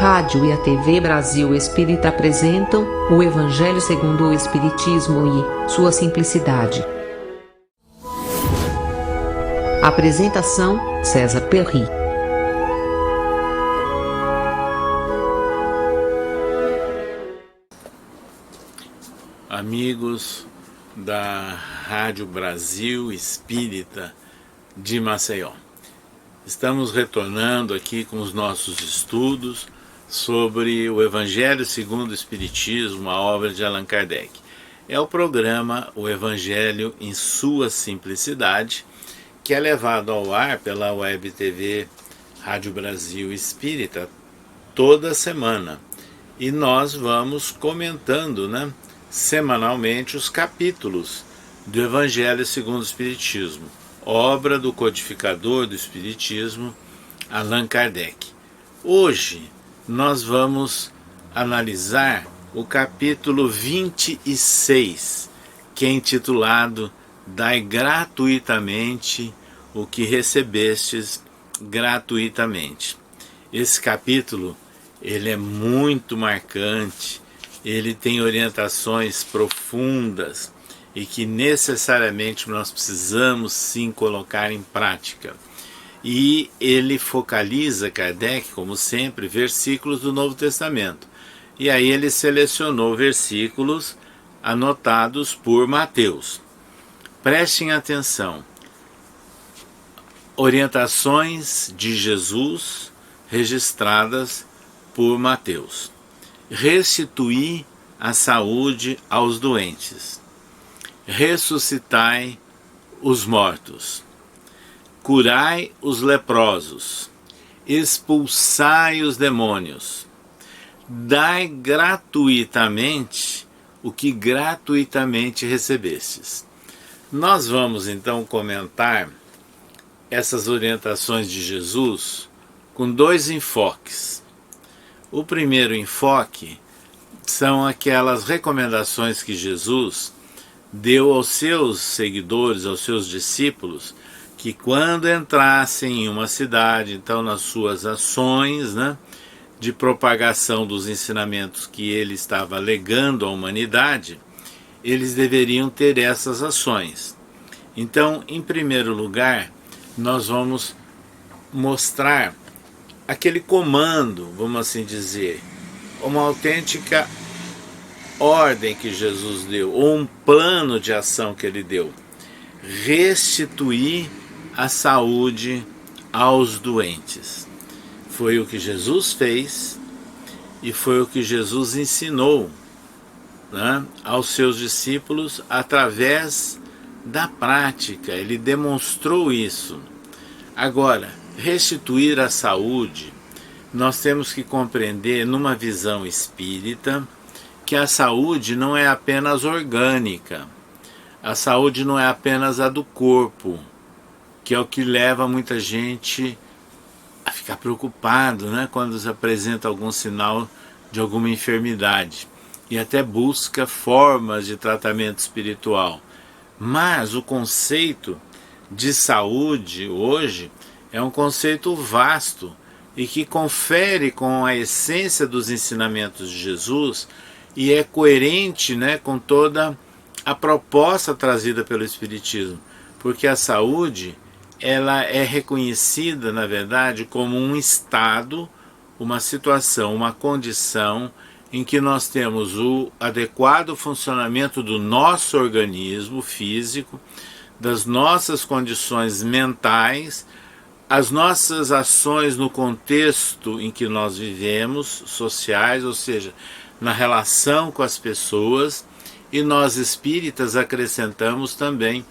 rádio e a TV Brasil Espírita apresentam o Evangelho segundo o Espiritismo e sua simplicidade. Apresentação: César Perry. Amigos da Rádio Brasil Espírita de Maceió, estamos retornando aqui com os nossos estudos sobre o Evangelho segundo o Espiritismo, a obra de Allan Kardec. É o programa O Evangelho em sua simplicidade, que é levado ao ar pela Web TV Rádio Brasil Espírita toda semana. E nós vamos comentando, semanalmente os capítulos do Evangelho segundo o Espiritismo, obra do codificador do Espiritismo, Allan Kardec. Hoje nós vamos analisar o capítulo 26, que é intitulado Dai gratuitamente o que recebestes gratuitamente. Esse capítulo, ele é muito marcante, ele tem orientações profundas e que necessariamente nós precisamos sim colocar em prática. E ele focaliza, Kardec, como sempre, versículos do Novo Testamento. E aí ele selecionou versículos anotados por Mateus. Prestem atenção. Orientações de Jesus registradas por Mateus. Restituir a saúde aos doentes. Ressuscitai os mortos. Curai os leprosos. Expulsai os demônios. Dai gratuitamente o que gratuitamente recebestes. Nós vamos então comentar essas orientações de Jesus com dois enfoques. O primeiro enfoque são aquelas recomendações que Jesus deu aos seus seguidores, aos seus discípulos, que quando entrassem em uma cidade, então nas suas ações, de propagação dos ensinamentos que ele estava legando à humanidade, eles deveriam ter essas ações. Então, em primeiro lugar, nós vamos mostrar aquele comando, vamos assim dizer, uma autêntica ordem que Jesus deu, ou um plano de ação que ele deu: restituir a saúde aos doentes. Foi o que Jesus fez e foi o que Jesus ensinou, aos seus discípulos através da prática. Ele demonstrou isso. Agora, restituir a saúde, nós temos que compreender numa visão espírita que a saúde não é apenas orgânica, a saúde não é apenas a do corpo, que é o que leva muita gente a ficar preocupado, quando se apresenta algum sinal de alguma enfermidade e até busca formas de tratamento espiritual. Mas o conceito de saúde hoje é um conceito vasto e que confere com a essência dos ensinamentos de Jesus e é coerente, com toda a proposta trazida pelo Espiritismo, porque a saúde, ela é reconhecida, na verdade, como um estado, uma situação, uma condição em que nós temos o adequado funcionamento do nosso organismo físico, das nossas condições mentais, as nossas ações no contexto em que nós vivemos, sociais, ou seja, na relação com as pessoas, e nós espíritas acrescentamos também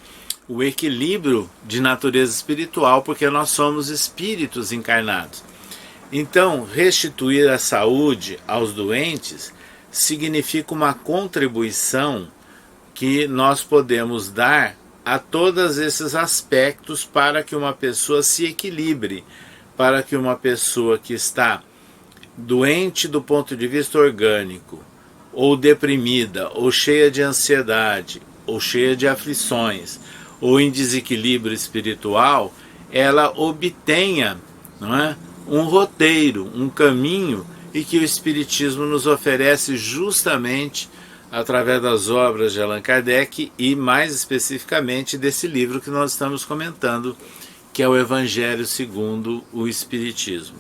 o equilíbrio de natureza espiritual, porque nós somos espíritos encarnados. Então, restituir a saúde aos doentes significa uma contribuição que nós podemos dar a todos esses aspectos para que uma pessoa se equilibre, para que uma pessoa que está doente do ponto de vista orgânico, ou deprimida, ou cheia de ansiedade, ou cheia de aflições, ou em desequilíbrio espiritual, ela obtenha um roteiro, um caminho e que o Espiritismo nos oferece justamente através das obras de Allan Kardec e mais especificamente desse livro que nós estamos comentando, que é o Evangelho segundo o Espiritismo.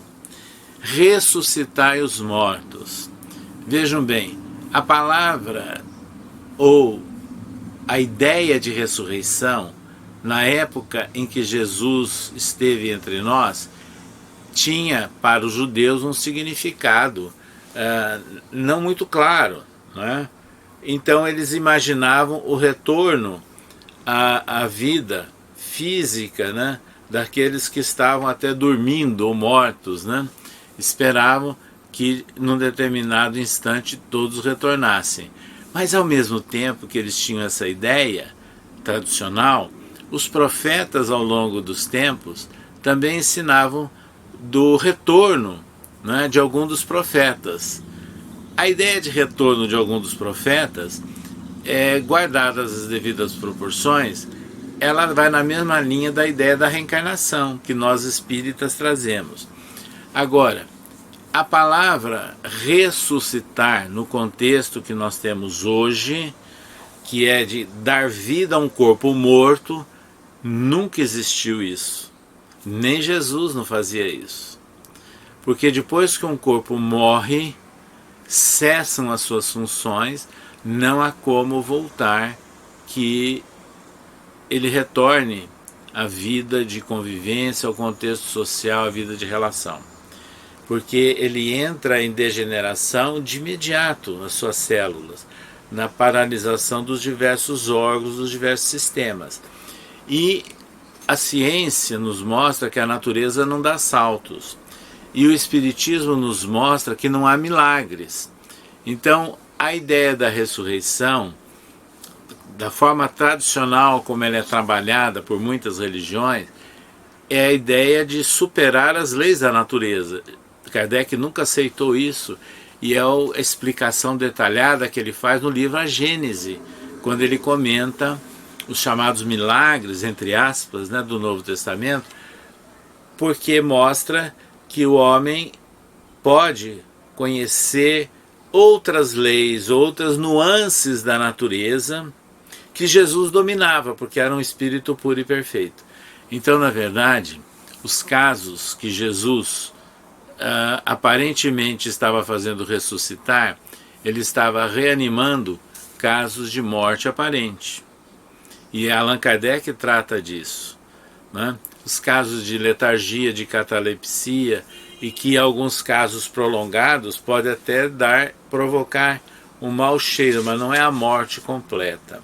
Ressuscitai os mortos. Vejam bem, a palavra ou a ideia de ressurreição, na época em que Jesus esteve entre nós, tinha para os judeus um significado não muito claro, não é? Então eles imaginavam o retorno à vida física, né, daqueles que estavam até dormindo ou mortos, né? Esperavam que num determinado instante todos retornassem. Mas ao mesmo tempo que eles tinham essa ideia tradicional, os profetas ao longo dos tempos também ensinavam do retorno, né, de algum dos profetas. A ideia de retorno de algum dos profetas, guardadas as devidas proporções, ela vai na mesma linha da ideia da reencarnação que nós espíritas trazemos. Agora, a palavra ressuscitar, no contexto que nós temos hoje, que é de dar vida a um corpo morto, nunca existiu isso. Nem Jesus não fazia isso. Porque depois que um corpo morre, cessam as suas funções, não há como voltar que ele retorne à vida de convivência, ao contexto social, à vida de relação. Porque ele entra em degeneração de imediato nas suas células, na paralisação dos diversos órgãos, dos diversos sistemas. E a ciência nos mostra que a natureza não dá saltos. E o Espiritismo nos mostra que não há milagres. Então, a ideia da ressurreição, da forma tradicional como ela é trabalhada por muitas religiões, é a ideia de superar as leis da natureza. Kardec nunca aceitou isso, e é a explicação detalhada que ele faz no livro A Gênese, quando ele comenta os chamados milagres, entre aspas, né, do Novo Testamento, porque mostra que o homem pode conhecer outras leis, outras nuances da natureza que Jesus dominava, porque era um espírito puro e perfeito. Então, na verdade, os casos que Jesus aparentemente estava fazendo ressuscitar, ele estava reanimando casos de morte aparente. E Allan Kardec trata disso, né? Os casos de letargia, de catalepsia, e que em alguns casos prolongados pode até provocar um mau cheiro, mas não é a morte completa.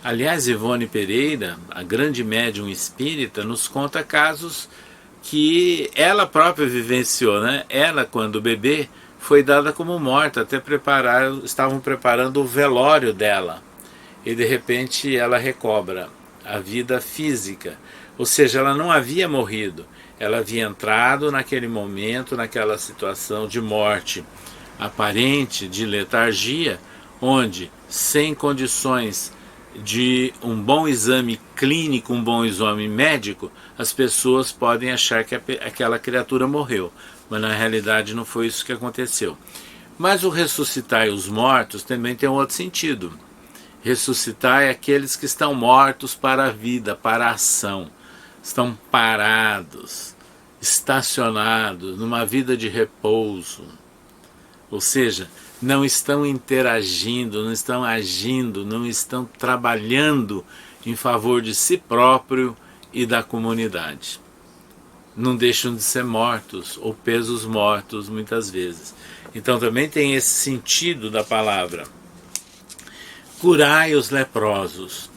Aliás, Ivone Pereira, a grande médium espírita, nos conta casos que ela própria vivenciou, né? Ela, quando bebê, foi dada como morta, até estavam preparando o velório dela. E de repente ela recobra a vida física. Ou seja, ela não havia morrido. Ela havia entrado naquele momento, naquela situação de morte aparente, de letargia, onde, sem condições de um bom exame clínico, um bom exame médico, as pessoas podem achar que aquela criatura morreu, mas na realidade não foi isso que aconteceu. Mas o ressuscitar os mortos também tem um outro sentido. Ressuscitar é aqueles que estão mortos para a vida, para a ação, estão parados, estacionados, numa vida de repouso, ou seja, não estão interagindo, não estão agindo, não estão trabalhando em favor de si próprio e da comunidade. Não deixam de ser mortos, ou pesos mortos muitas vezes. Então também tem esse sentido da palavra. Curai os leprosos.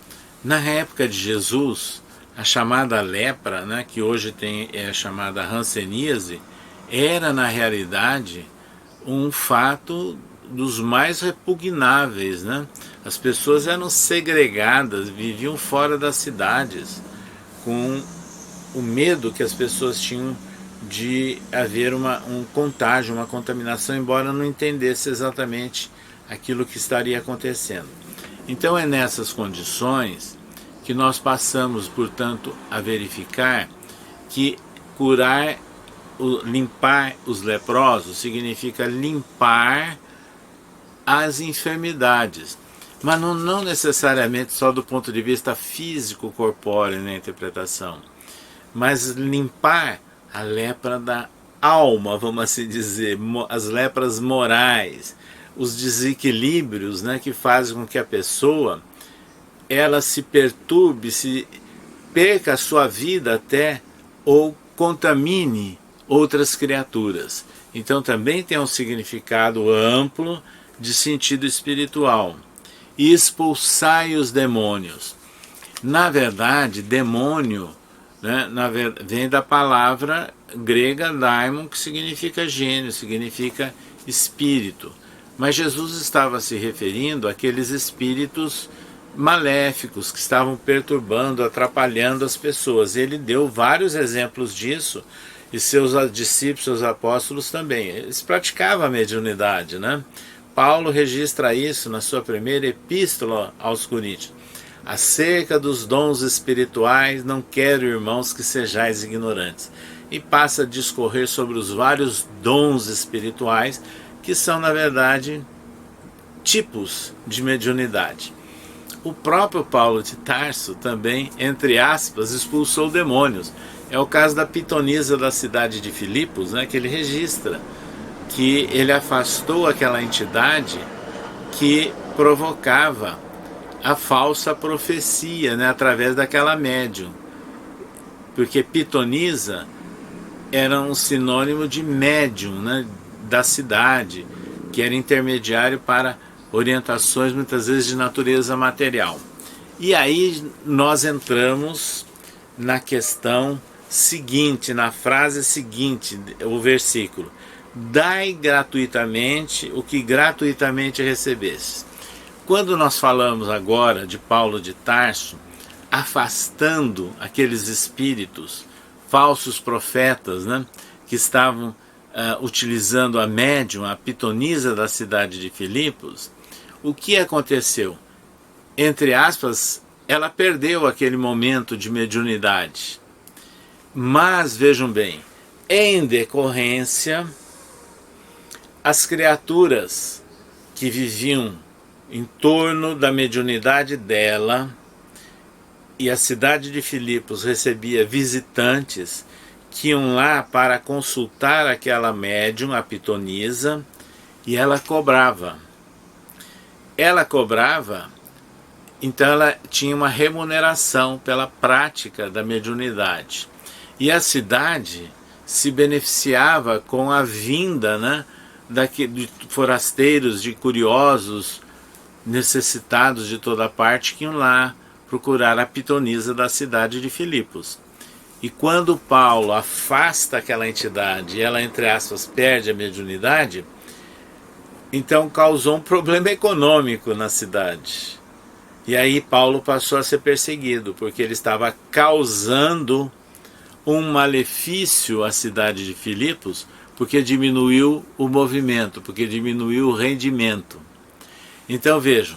Na época de Jesus, a chamada lepra, né, que hoje é a chamada hanseníase, era na realidade um fato dos mais repugnáveis, né? As pessoas eram segregadas, viviam fora das cidades, com o medo que as pessoas tinham de haver um contágio, uma contaminação, embora não entendesse exatamente aquilo que estaria acontecendo. Então é nessas condições que nós passamos, portanto, a verificar que curar limpar os leprosos significa limpar as enfermidades, mas não necessariamente só do ponto de vista físico, corpóreo na interpretação, mas limpar a lepra da alma, vamos assim dizer, as lepras morais, os desequilíbrios, né, que fazem com que a pessoa ela se perturbe, se perca a sua vida até, ou contamine outras criaturas. Então também tem um significado amplo de sentido espiritual. E expulsai os demônios. Na verdade, demônio, né, vem da palavra grega daimon, que significa gênio, significa espírito. Mas Jesus estava se referindo àqueles espíritos maléficos que estavam perturbando, atrapalhando as pessoas. Ele deu vários exemplos disso, e seus discípulos, seus apóstolos também. Eles praticavam a mediunidade, né? Paulo registra isso na sua primeira epístola aos Coríntios. Acerca dos dons espirituais, não quero, irmãos, que sejais ignorantes. E passa a discorrer sobre os vários dons espirituais, que são, na verdade, tipos de mediunidade. O próprio Paulo de Tarso também, entre aspas, expulsou demônios. É o caso da pitonisa da cidade de Filipos, né, que ele registra, que ele afastou aquela entidade que provocava a falsa profecia, né, através daquela médium. Porque pitonisa era um sinônimo de médium, né, da cidade, que era intermediário para orientações muitas vezes de natureza material. E aí nós entramos na questão seguinte, na frase seguinte, o versículo: dai gratuitamente o que gratuitamente recebeste. Quando nós falamos agora de Paulo de Tarso, afastando aqueles espíritos, falsos profetas, né, que estavam utilizando a médium, a pitonisa da cidade de Filipos, o que aconteceu? Entre aspas, ela perdeu aquele momento de mediunidade. Mas, vejam bem, em decorrência, as criaturas que viviam em torno da mediunidade dela, e a cidade de Filipos recebia visitantes que iam lá para consultar aquela médium, a pitonisa, e ela cobrava. Ela cobrava, então ela tinha uma remuneração pela prática da mediunidade. E a cidade se beneficiava com a vinda, né, de forasteiros, de curiosos, necessitados de toda parte, que iam lá procurar a pitonisa da cidade de Filipos. E quando Paulo afasta aquela entidade e ela, entre aspas, perde a mediunidade, então causou um problema econômico na cidade. E aí Paulo passou a ser perseguido, porque ele estava causando um malefício à cidade de Filipos, porque diminuiu o movimento, porque diminuiu o rendimento. Então vejam,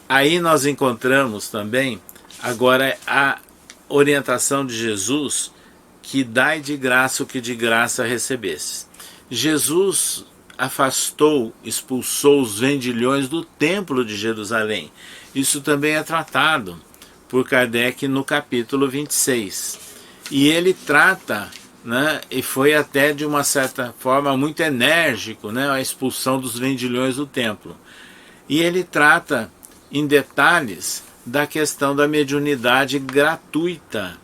aí nós encontramos também agora a orientação de Jesus, que dai de graça o que de graça recebesse. Jesus afastou, expulsou os vendilhões do templo de Jerusalém. Isso também é tratado por Kardec no capítulo 26. E ele trata, né, e foi até de uma certa forma muito enérgico, né, a expulsão dos vendilhões do templo. E ele trata em detalhes da questão da mediunidade gratuita,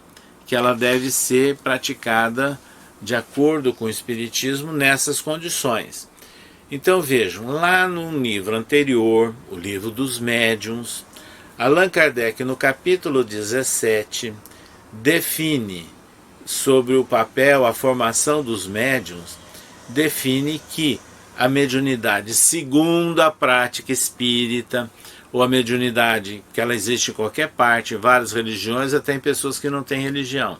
que ela deve ser praticada de acordo com o Espiritismo nessas condições. Então vejam, lá no livro anterior, o livro dos médiuns, Allan Kardec, no capítulo 17, define sobre o papel, a formação dos médiuns, define que a mediunidade, segundo a prática espírita, ou a mediunidade, que ela existe em qualquer parte, em várias religiões, até em pessoas que não têm religião.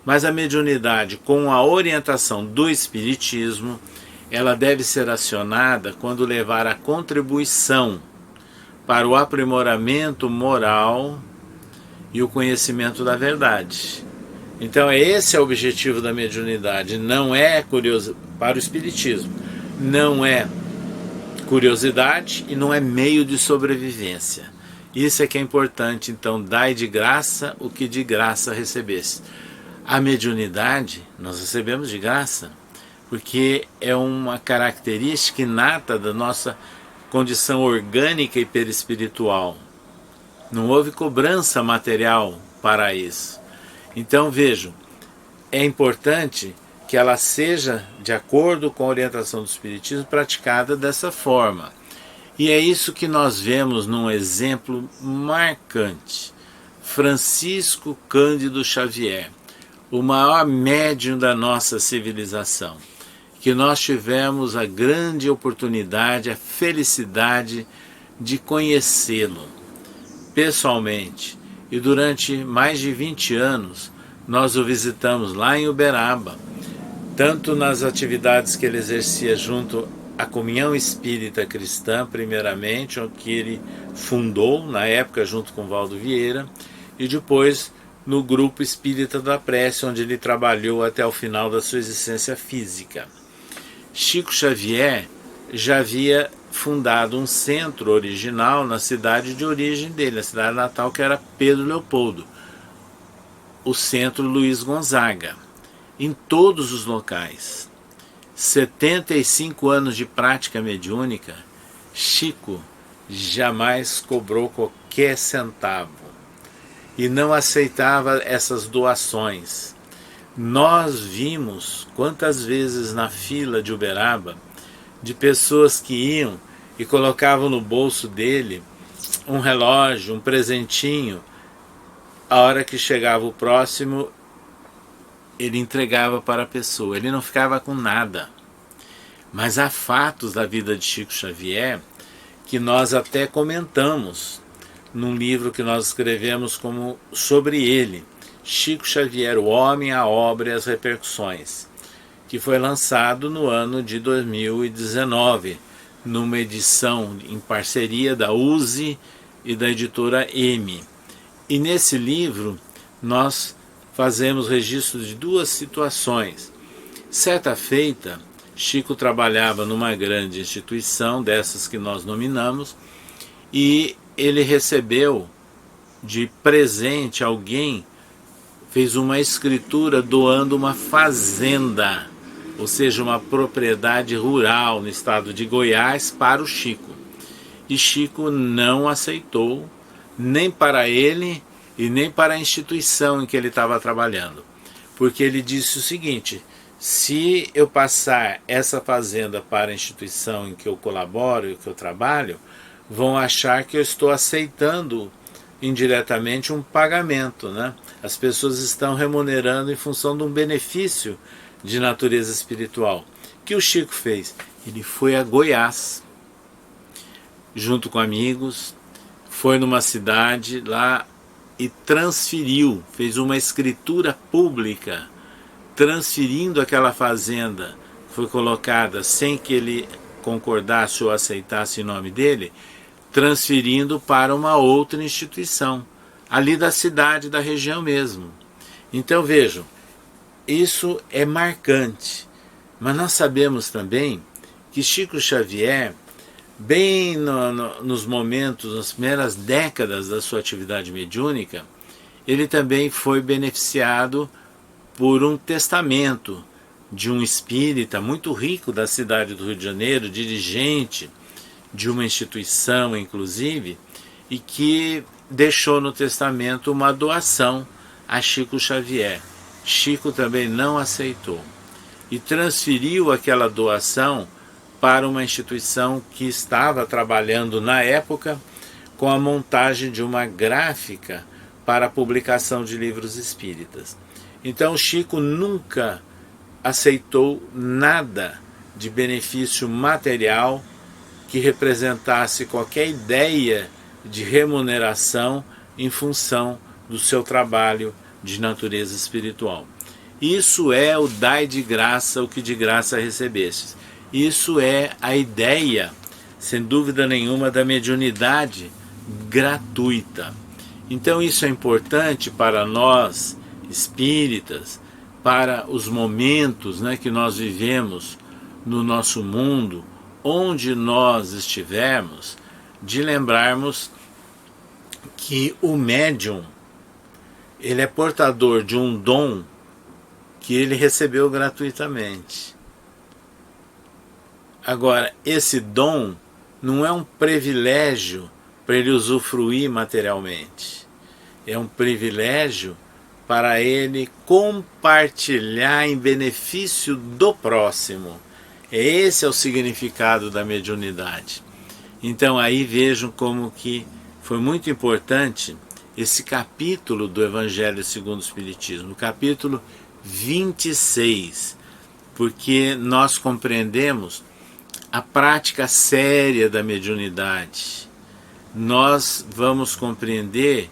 Mas a mediunidade, com a orientação do Espiritismo, ela deve ser acionada quando levar a contribuição para o aprimoramento moral e o conhecimento da verdade. Então esse é o objetivo da mediunidade, não é para o espiritismo, não é curiosidade e não é meio de sobrevivência. Isso é que é importante. Então, dai de graça o que de graça recebeste. A mediunidade nós recebemos de graça, porque é uma característica inata da nossa condição orgânica e perispiritual. Não houve cobrança material para isso. Então vejam, é importante que ela seja, de acordo com a orientação do Espiritismo, praticada dessa forma. E é isso que nós vemos num exemplo marcante. Francisco Cândido Xavier, o maior médium da nossa civilização, que nós tivemos a grande oportunidade, a felicidade de conhecê-lo pessoalmente. E durante mais de 20 anos nós o visitamos lá em Uberaba, tanto nas atividades que ele exercia junto à Comunhão Espírita Cristã, primeiramente, que ele fundou na época junto com Valdo Vieira, e depois no Grupo Espírita da Prece, onde ele trabalhou até o final da sua existência física. Chico Xavier já havia fundado um centro original na cidade de origem dele, a cidade natal, que era Pedro Leopoldo, o Centro Luiz Gonzaga, em todos os locais. 75 anos de prática mediúnica, Chico jamais cobrou qualquer centavo e não aceitava essas doações. Nós vimos quantas vezes na fila de Uberaba de pessoas que iam e colocavam no bolso dele um relógio, um presentinho. A hora que chegava o próximo, ele entregava para a pessoa, ele não ficava com nada. Mas há fatos da vida de Chico Xavier que nós até comentamos num livro que nós escrevemos sobre ele, Chico Xavier, o Homem, a Obra e as Repercussões, que foi lançado no ano de 2019, numa edição em parceria da USE e da editora M. E nesse livro nós fazemos registro de duas situações. Certa feita, Chico trabalhava numa grande instituição, dessas que nós nominamos, e ele recebeu de presente, alguém fez uma escritura doando uma fazenda, ou seja, uma propriedade rural no estado de Goiás para o Chico. E Chico não aceitou, nem para ele e nem para a instituição em que ele estava trabalhando. Porque ele disse o seguinte: se eu passar essa fazenda para a instituição em que eu colaboro e que eu trabalho, vão achar que eu estou aceitando indiretamente um pagamento, né? As pessoas estão remunerando em função de um benefício de natureza espiritual. O que o Chico fez? Ele foi a Goiás, junto com amigos, foi numa cidade lá e transferiu, fez uma escritura pública, transferindo aquela fazenda, foi colocada sem que ele concordasse ou aceitasse em nome dele, transferindo para uma outra instituição, ali da cidade, da região mesmo. Então vejam, isso é marcante, mas nós sabemos também que Chico Xavier, bem nos momentos, nas primeiras décadas da sua atividade mediúnica, ele também foi beneficiado por um testamento de um espírita muito rico da cidade do Rio de Janeiro, dirigente de uma instituição inclusive, e que deixou no testamento uma doação a Chico Xavier. Chico também não aceitou e transferiu aquela doação para uma instituição que estava trabalhando na época com a montagem de uma gráfica para a publicação de livros espíritas. Então Chico nunca aceitou nada de benefício material que representasse qualquer ideia de remuneração em função do seu trabalho de natureza espiritual. Isso é o dai de graça o que de graça recebestes. Isso é a ideia, sem dúvida nenhuma, da mediunidade gratuita. Então isso é importante para nós espíritas, para os momentos, né, que nós vivemos no nosso mundo, onde nós estivermos, de lembrarmos que o médium, ele é portador de um dom que ele recebeu gratuitamente. Agora, esse dom não é um privilégio para ele usufruir materialmente. É um privilégio para ele compartilhar em benefício do próximo. Esse é o significado da mediunidade. Então aí vejam como que foi muito importante esse capítulo do Evangelho segundo o Espiritismo, o capítulo 26, porque nós compreendemos a prática séria da mediunidade. Nós vamos compreender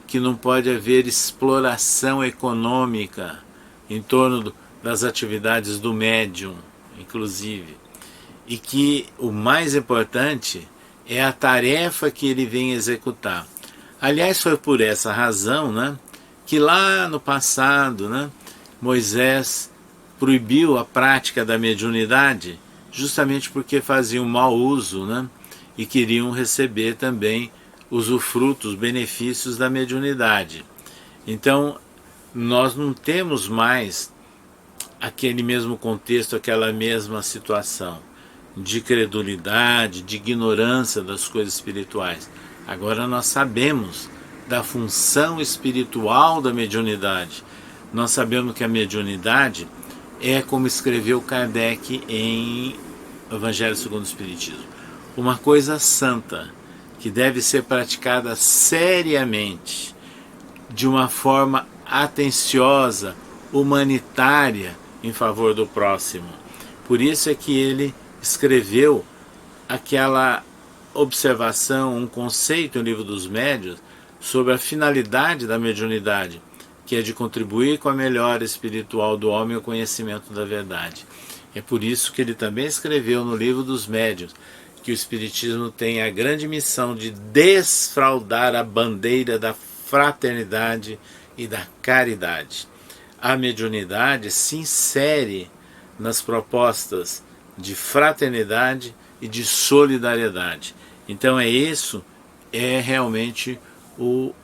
que não pode haver exploração econômica em torno das atividades do médium, inclusive, e que o mais importante é a tarefa que ele vem executar. Aliás, foi por essa razão, né, que lá no passado, né, Moisés proibiu a prática da mediunidade, justamente porque faziam mau uso, né, e queriam receber também usufrutos, benefícios da mediunidade. Então, nós não temos mais aquele mesmo contexto, aquela mesma situação de credulidade, de ignorância das coisas espirituais. Agora nós sabemos da função espiritual da mediunidade. Nós sabemos que a mediunidade é, como escreveu Kardec em Evangelho segundo o Espiritismo, uma coisa santa, que deve ser praticada seriamente, de uma forma atenciosa, humanitária, em favor do próximo. Por isso é que ele escreveu aquela observação, um conceito no Livro dos Médiuns sobre a finalidade da mediunidade, que é de contribuir com a melhora espiritual do homem e o conhecimento da verdade. É por isso que ele também escreveu no Livro dos Médiuns que o Espiritismo tem a grande missão de desfraldar a bandeira da fraternidade e da caridade. A mediunidade se insere nas propostas de fraternidade e de solidariedade. Então isso é realmente o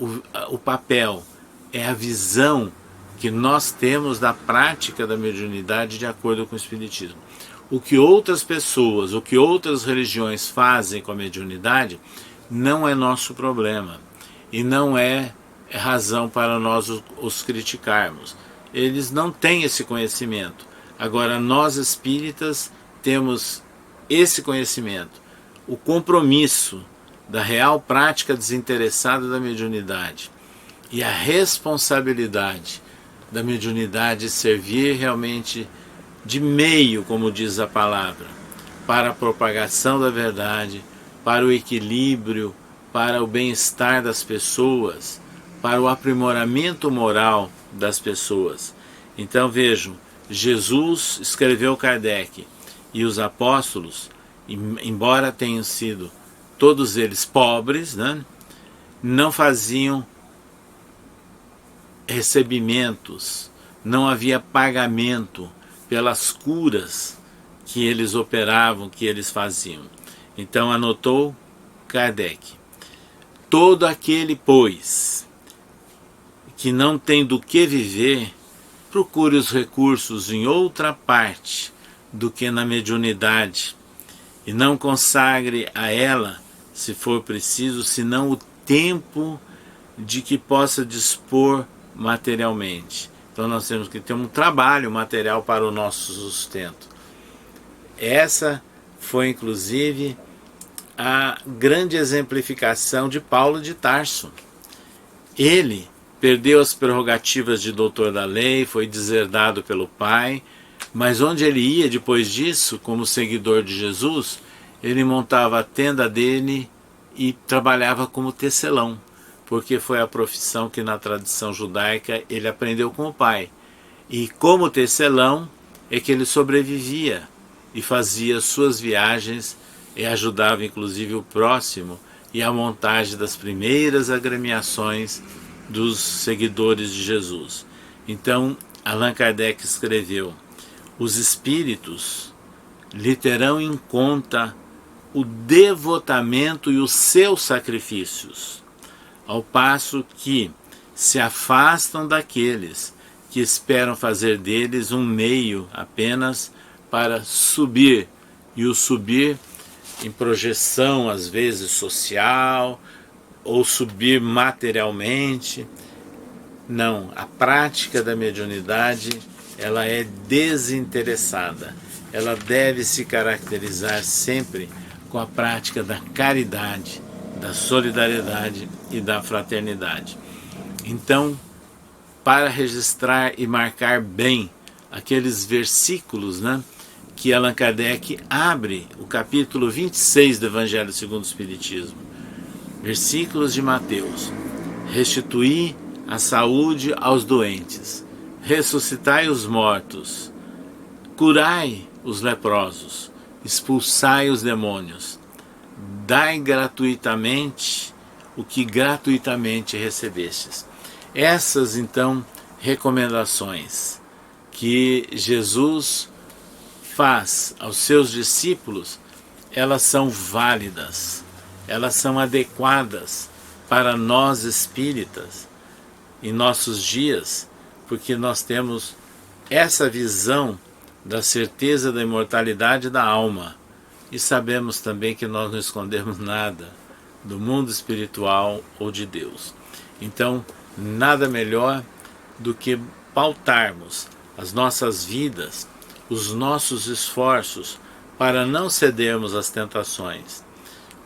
papel, é a visão que nós temos da prática da mediunidade de acordo com o Espiritismo. O que outras pessoas, o que outras religiões fazem com a mediunidade não é nosso problema e não é razão para nós os criticarmos. Eles não têm esse conhecimento. Agora nós espíritas temos esse conhecimento, o compromisso da real prática desinteressada da mediunidade e a responsabilidade da mediunidade servir realmente de meio, como diz a palavra, para a propagação da verdade, para o equilíbrio, para o bem-estar das pessoas, para o aprimoramento moral das pessoas. Então vejam, Jesus escreveu Kardec e os apóstolos, embora tenham sido todos eles pobres, né, não faziam recebimentos, não havia pagamento pelas curas que eles operavam, que eles faziam. Então anotou Kardec: todo aquele, pois, que não tem do que viver, procure os recursos em outra parte do que na mediunidade, e não consagre a ela, se for preciso, senão o tempo de que possa dispor materialmente. Então nós temos que ter um trabalho material para o nosso sustento. Essa foi inclusive a grande exemplificação de Paulo de Tarso. Ele perdeu as prerrogativas de doutor da lei, foi deserdado pelo pai, mas onde ele ia depois disso, como seguidor de Jesus, ele montava a tenda dele e trabalhava como tecelão, porque foi a profissão que na tradição judaica ele aprendeu com o pai. E como tecelão é que ele sobrevivia e fazia suas viagens e ajudava inclusive o próximo e a montagem das primeiras agremiações dos seguidores de Jesus. Então, Allan Kardec escreveu: os espíritos lhe terão em conta o devotamento e os seus sacrifícios, ao passo que se afastam daqueles que esperam fazer deles um meio apenas para subir, e o subir em projeção, às vezes social, ou subir materialmente. Não, a prática da mediunidade, ela é desinteressada. Ela deve se caracterizar sempre com a prática da caridade, da solidariedade e da fraternidade. Então, para registrar e marcar bem aqueles versículos, que Allan Kardec abre o capítulo 26 do Evangelho segundo o Espiritismo. Versículos de Mateus: restituí a saúde aos doentes, ressuscitai os mortos, curai os leprosos, expulsai os demônios, dai gratuitamente o que gratuitamente recebestes. Essas, então, recomendações que Jesus faz aos seus discípulos, elas são válidas, elas são adequadas para nós espíritas em nossos dias, porque nós temos essa visão da certeza da imortalidade da alma e sabemos também que nós não escondemos nada do mundo espiritual ou de Deus. Então, nada melhor do que pautarmos as nossas vidas, os nossos esforços para não cedermos às tentações,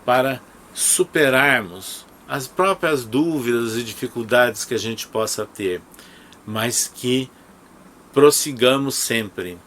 para superarmos as próprias dúvidas e dificuldades que a gente possa ter, mas que prossigamos sempre